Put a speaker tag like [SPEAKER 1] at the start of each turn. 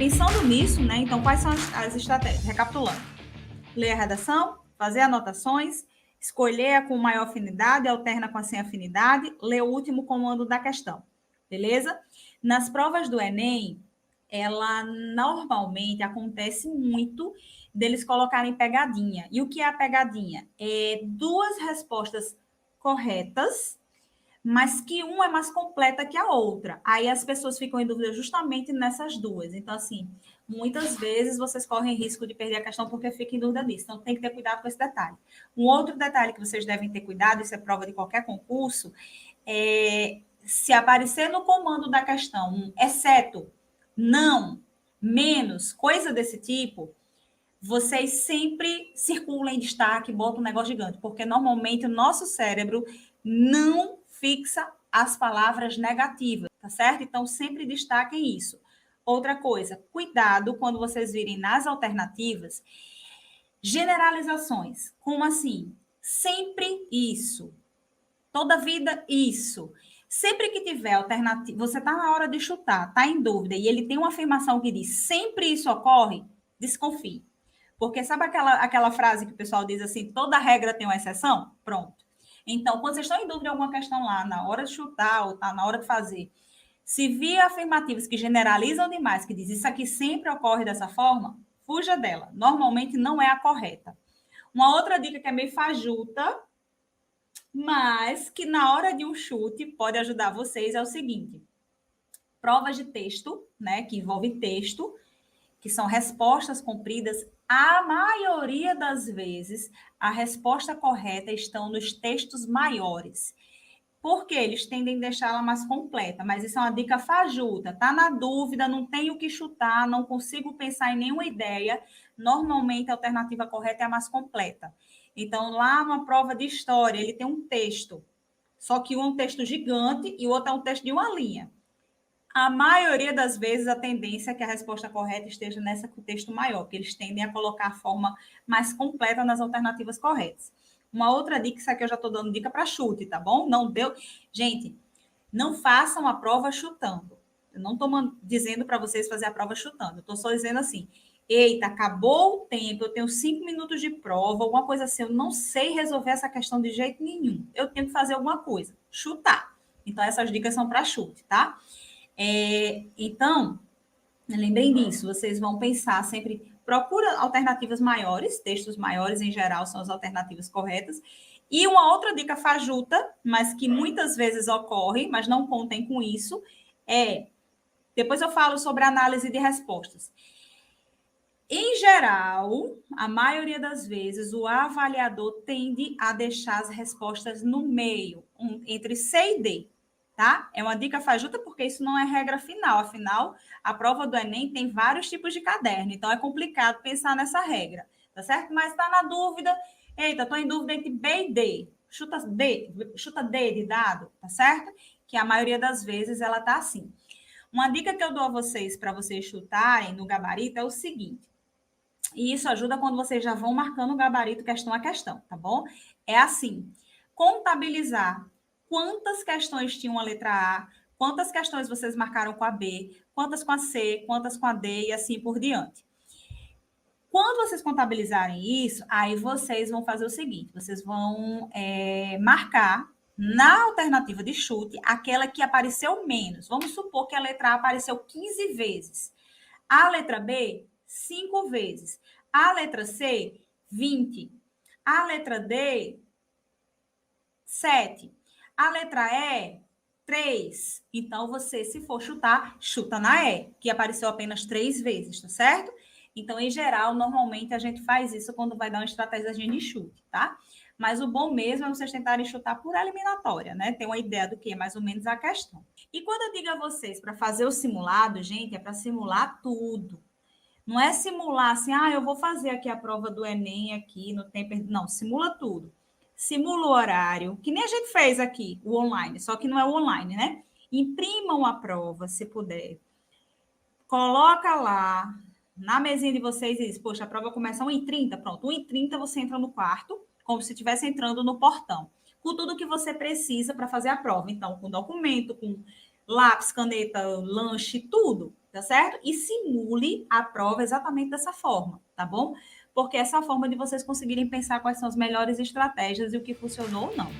[SPEAKER 1] Pensando nisso, né? Então, quais são as estratégias? Recapitulando. Ler a redação, fazer anotações, escolher a com maior afinidade, alterna com a sem afinidade, ler o último comando da questão. Beleza? Nas provas do Enem, ela normalmente acontece muito deles colocarem pegadinha. E o que é a pegadinha? É duas respostas corretas, mas que uma é mais completa que a outra. Aí as pessoas ficam em dúvida justamente nessas duas. Então, assim, muitas vezes vocês correm risco de perder a questão porque ficam em dúvida disso. Então, tem que ter cuidado com esse detalhe. Um outro detalhe que vocês devem ter cuidado, isso é prova de qualquer concurso, é se aparecer no comando da questão um exceto, não, menos, coisa desse tipo, vocês sempre circulam em destaque, botam um negócio gigante, porque normalmente o nosso cérebro não fixa as palavras negativas, tá certo? Então, sempre destaquem isso. Outra coisa, cuidado quando vocês virem nas alternativas, generalizações. Como assim? Sempre isso. Toda vida, isso. Sempre que tiver alternativa, você está na hora de chutar, está em dúvida, e ele tem uma afirmação que diz sempre isso ocorre, desconfie. Porque sabe aquela frase que o pessoal diz assim, toda regra tem uma exceção? Pronto. Então, quando vocês estão em dúvida em alguma questão lá, na hora de chutar ou tá na hora de fazer, se vir afirmativas que generalizam demais, que diz isso aqui sempre ocorre dessa forma, fuja dela. Normalmente não é a correta. Uma outra dica que é meio fajuta, mas que na hora de um chute pode ajudar vocês é o seguinte: provas de texto, né, que envolve texto, que são respostas compridas, a maioria das vezes a resposta correta estão nos textos maiores. Porque eles tendem a deixá-la mais completa, mas isso é uma dica fajuta. Tá na dúvida, não tenho o que chutar, não consigo pensar em nenhuma ideia. Normalmente a alternativa correta é a mais completa. Então, lá numa prova de história, ele tem um texto, só que um é um texto gigante e o outro é um texto de uma linha. A maioria das vezes, a tendência é que a resposta correta esteja nessa com o texto maior, porque eles tendem a colocar a forma mais completa nas alternativas corretas. Uma outra dica, isso aqui eu já estou dando dica para chute, tá bom? Não deu. Gente, não façam a prova chutando. Eu não estou dizendo para vocês fazer a prova chutando. Eu estou só dizendo assim: eita, acabou o tempo, eu tenho 5 minutos de prova, alguma coisa assim, eu não sei resolver essa questão de jeito nenhum. Eu tenho que fazer alguma coisa. Chutar. Então, essas dicas são para chute, tá? Então, lembrem disso, vocês vão pensar sempre, procura alternativas maiores, textos maiores em geral são as alternativas corretas. E uma outra dica fajuta, mas que muitas vezes ocorre, mas não contem com isso, depois eu falo sobre análise de respostas. Em geral, a maioria das vezes, o avaliador tende a deixar as respostas no meio, entre C e D. Tá? É uma dica fajuta porque isso não é regra final. Afinal, a prova do Enem tem vários tipos de caderno, então é complicado pensar nessa regra, tá certo? Mas está na dúvida, eita, estou em dúvida entre B e D. Chuta D de dado, tá certo? Que a maioria das vezes ela tá assim. Uma dica que eu dou a vocês para vocês chutarem no gabarito é o seguinte. E isso ajuda quando vocês já vão marcando o gabarito questão a questão, tá bom? É assim, contabilizar quantas questões tinham a letra A, quantas questões vocês marcaram com a B, quantas com a C, quantas com a D e assim por diante. Quando vocês contabilizarem isso, aí vocês vão fazer o seguinte, vocês vão marcar na alternativa de chute aquela que apareceu menos. Vamos supor que a letra A apareceu 15 vezes. A letra B, 5 vezes. A letra C, 20. A letra D, 7. A letra E, 3. Então, você, se for chutar, chuta na E, que apareceu apenas 3 vezes, tá certo? Então, em geral, normalmente a gente faz isso quando vai dar uma estratégia de chute, tá? Mas o bom mesmo é vocês tentarem chutar por eliminatória, né? Ter uma ideia do que é mais ou menos a questão. E quando eu digo a vocês para fazer o simulado, gente, é para simular tudo. Não é simular assim, eu vou fazer aqui a prova do Enem aqui no tempo. Não, simula tudo. Simula o horário, que nem a gente fez aqui, o online, só que não é o online, né? Imprimam a prova, se puder. Coloca lá na mesinha de vocês e diz, poxa, a prova começa 1h30, pronto. 1h30 você entra no quarto, como se estivesse entrando no portão, com tudo que você precisa para fazer a prova. Então, com documento, com lápis, caneta, lanche, tudo. tá certo? E simule a prova exatamente dessa forma, tá bom? Porque essa forma de vocês conseguirem pensar quais são as melhores estratégias e o que funcionou ou não.